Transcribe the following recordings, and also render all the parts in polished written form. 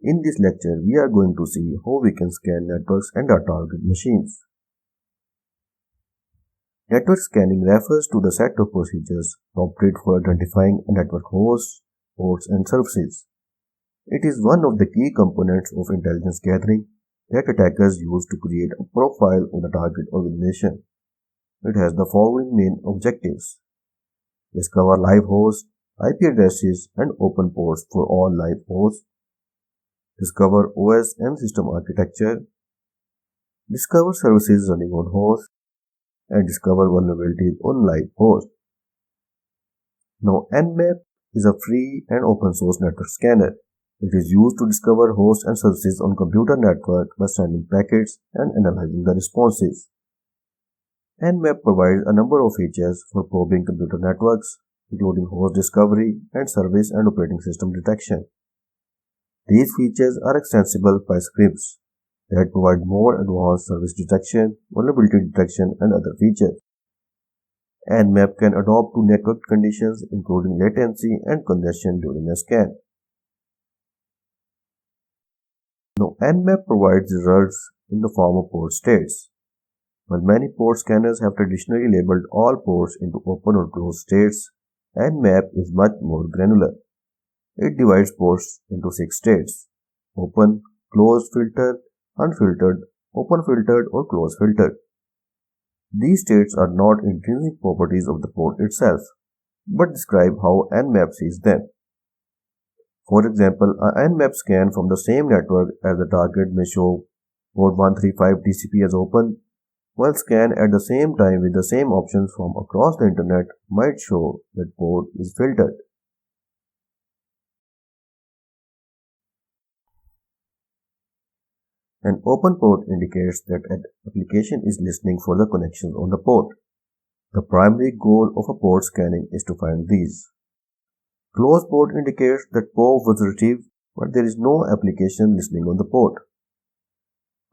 In this lecture, we are going to see how we can scan networks and our target machines. Network scanning refers to the set of procedures adopted for identifying a network host, ports, and services. It is one of the key components of intelligence gathering that attackers use to create a profile of the target organization. It has the following main objectives: discover live hosts, IP addresses, and open ports for all live hosts, discover OS and system architecture, discover services running on hosts, and discover vulnerabilities on live hosts. Now, Nmap is a free and open source network scanner. It is used to discover hosts and services on computer network by sending packets and analyzing the responses. Nmap provides a number of features for probing computer networks, including host discovery and service and operating system detection. These features are extensible by scripts that provide more advanced service detection, vulnerability detection, and other features. Nmap can adapt to network conditions including latency and congestion during a scan. Now, Nmap provides results in the form of port states. While many port scanners have traditionally labeled all ports into open or closed states, Nmap is much more granular. It divides ports into 6 states: open, closed filtered, unfiltered, open filtered, or closed filtered. These states are not intrinsic properties of the port itself, but describe how Nmap sees them. For example, a Nmap scan from the same network as the target may show port 135 TCP as open, while scan at the same time with the same options from across the internet might show that port is filtered. An open port indicates that an application is listening for the connections on the port. The primary goal of a port scanning is to find these. Closed port indicates that probe was retrieved, but there is no application listening on the port.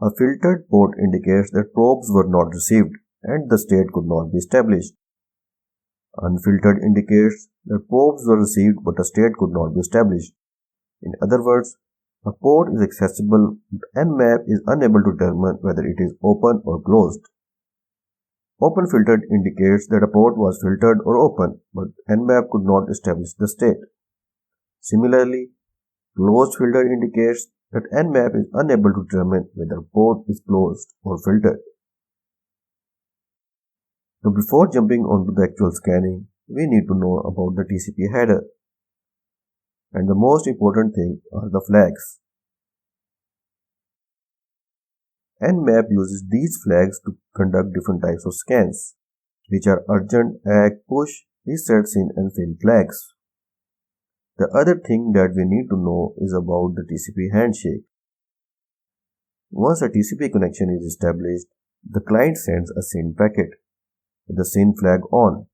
A filtered port indicates that probes were not received and the state could not be established. Unfiltered indicates that probes were received but a state could not be established. In other words, a port is accessible, but Nmap is unable to determine whether it is open or closed. Open filtered indicates that a port was filtered or open, but Nmap could not establish the state. Similarly, closed filtered indicates that Nmap is unable to determine whether a port is closed or filtered. Now, before jumping onto the actual scanning, we need to know about the TCP header. And the most important thing are the flags. Nmap uses these flags to conduct different types of scans, which are urgent, ACK, push, reset SYN, and FIN flags. The other thing that we need to know is about the TCP handshake. Once a TCP connection is established, the client sends a SYN packet with the SYN flag on.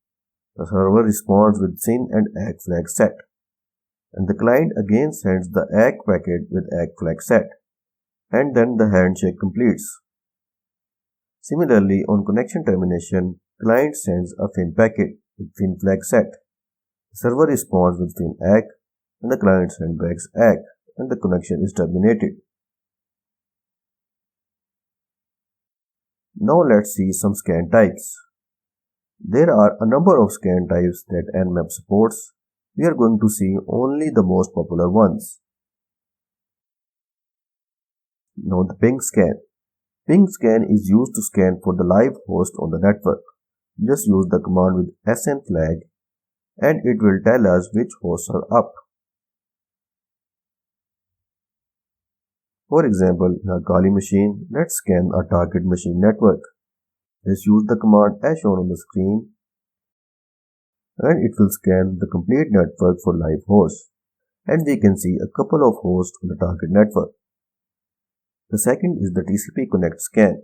The server responds with SYN and ACK flag set, and the client again sends the ACK packet with ACK flag set, and then the handshake completes. Similarly, on connection termination, client sends a FIN packet with FIN flag set. The server responds with FIN ACK, and the client sends back ACK, and the connection is terminated. Now let's see some scan types. There are a number of scan types that Nmap supports. We are going to see only the most popular ones. Now the ping scan. Ping scan is used to scan for the live host on the network. Just use the command with SN flag and it will tell us which hosts are up. For example, in a Kali machine, let's scan our target machine network. Just use the command as shown on the screen and it will scan the complete network for live hosts. And we can see a couple of hosts on the target network. The second is the TCP Connect scan.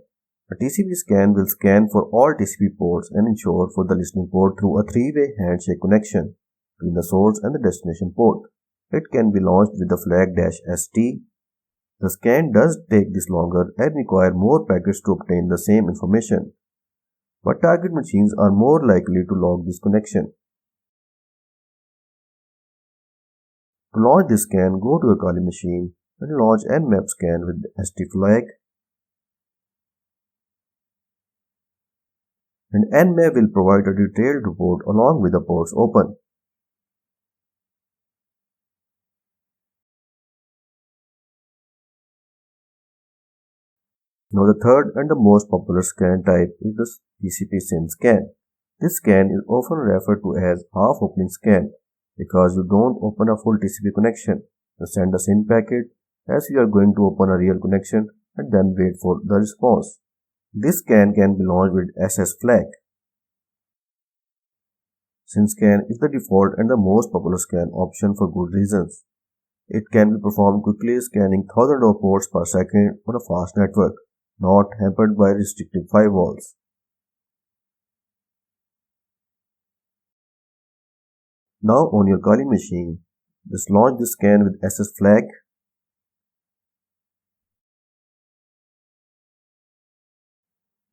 A TCP scan will scan for all TCP ports and ensure for the listening port through a three-way handshake connection between the source and the destination port. It can be launched with the flag -ST. The scan does take this longer and require more packets to obtain the same information, but target machines are more likely to log this connection. To launch this scan, go to a Kali machine and launch Nmap scan with the ST flag, and Nmap will provide a detailed report along with the ports open. Now the third and the most popular scan type is the TCP scan. This scan is often referred to as half opening scan because you don't open a full TCP connection. You send a SYN packet as you are going to open a real connection and then wait for the response. This scan can be launched with SS flag. SYN scan is the default and the most popular scan option for good reasons. It can be performed quickly, scanning thousands of ports per second on a fast network, not hampered by restrictive firewalls. Now on your calling machine, just launch the scan with SS flag.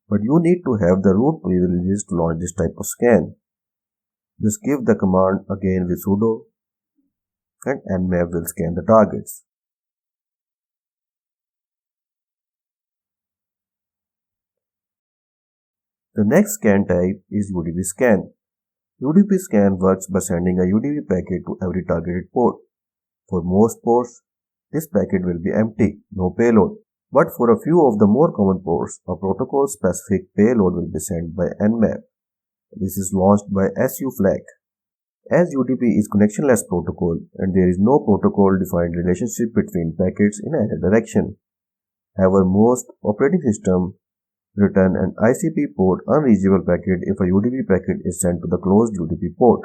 But you need to have the root privileges to launch this type of scan. Just give the command again with sudo and Nmap will scan the targets. The next scan type is UDB Scan. UDP Scan works by sending a UDP packet to every targeted port. For most ports, this packet will be empty, no payload. But for a few of the more common ports, a protocol-specific payload will be sent by Nmap. This is launched by SU flag. As UDP is connectionless protocol and there is no protocol-defined relationship between packets in either direction. However, most operating systems return an ICP port unreachable packet if a UDP packet is sent to the closed UDP port.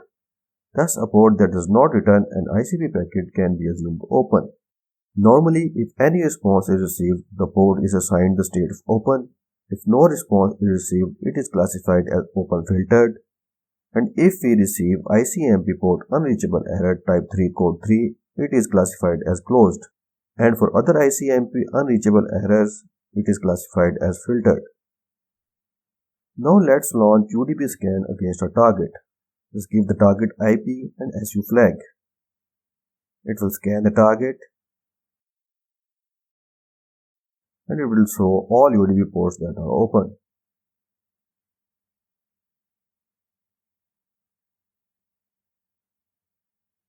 Thus, a port that does not return an ICP packet can be assumed open. Normally, if any response is received, the port is assigned the state of open. If no response is received, it is classified as open filtered. And if we receive ICMP port unreachable error type 3 code 3, it is classified as closed. And for other ICMP unreachable errors, it is classified as filtered. Now let's launch UDP scan against a target. Just give the target IP and SU flag. It will scan the target and it will show all UDP ports that are open.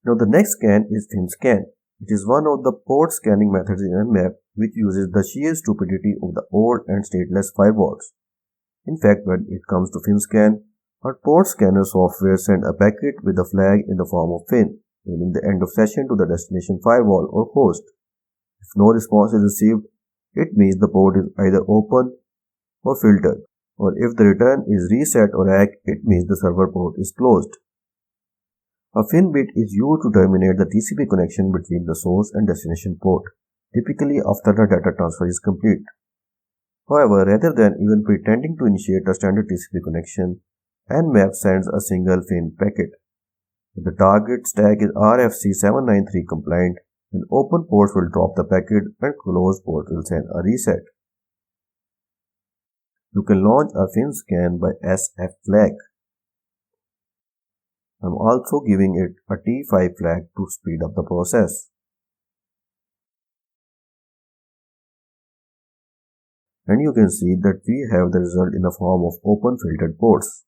Now the next scan is FIN scan. It is one of the port scanning methods in Nmap which uses the sheer stupidity of the old and stateless firewalls. In fact, when it comes to FIN scan, our port scanner software sends a packet with a flag in the form of FIN, meaning the end of session to the destination firewall or host. If no response is received, it means the port is either open or filtered, or if the return is reset or ACK, it means the server port is closed. A FIN bit is used to terminate the TCP connection between the source and destination port, typically after the data transfer is complete. However, rather than even pretending to initiate a standard TCP connection, Nmap sends a single FIN packet. If the target stack is RFC 793 compliant, then open ports will drop the packet and closed ports will send a reset. You can launch a FIN scan by SF flag. I'm also giving it a T5 flag to speed up the process. And you can see that we have the result in the form of open filtered ports.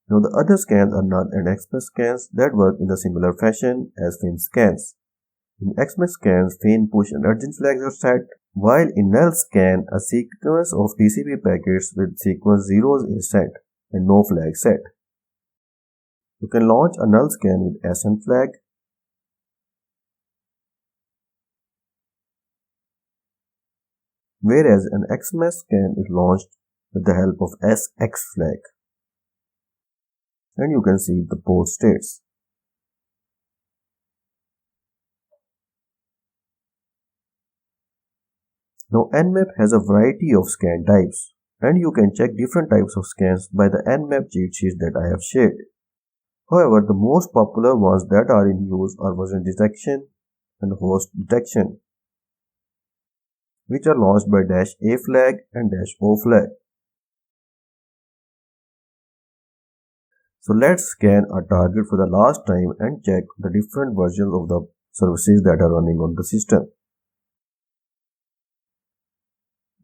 Now the other scans are null and express scans that work in a similar fashion as FIN scans. In express scans, FIN, push and urgent flags are set, while in null scan, a sequence of TCP packets with sequence zeros is set and no flag set. You can launch a null scan with SN flag. Whereas an XMS scan is launched with the help of SX flag. And you can see the port states. Now Nmap has a variety of scan types, and you can check different types of scans by the Nmap cheat sheet that I have shared. However, the most popular ones that are in use are version detection and host detection, which are launched by -A flag and -O flag. So let's scan a target for the last time and check the different versions of the services that are running on the system.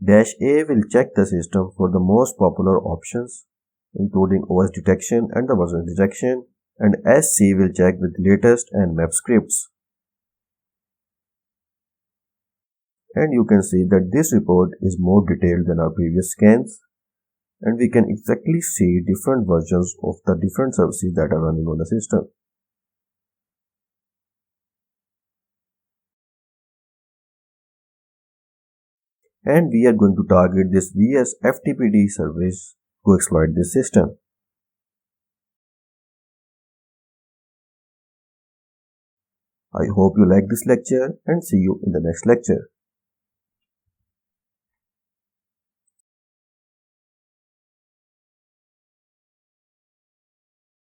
-A will check the system for the most popular options, including OS detection and the version detection, and SC will check with latest Nmap scripts. And you can see that this report is more detailed than our previous scans, and we can exactly see different versions of the different services that are running on the system. And we are going to target this VS FTPD service to exploit this system. I hope you like this lecture and see you in the next lecture.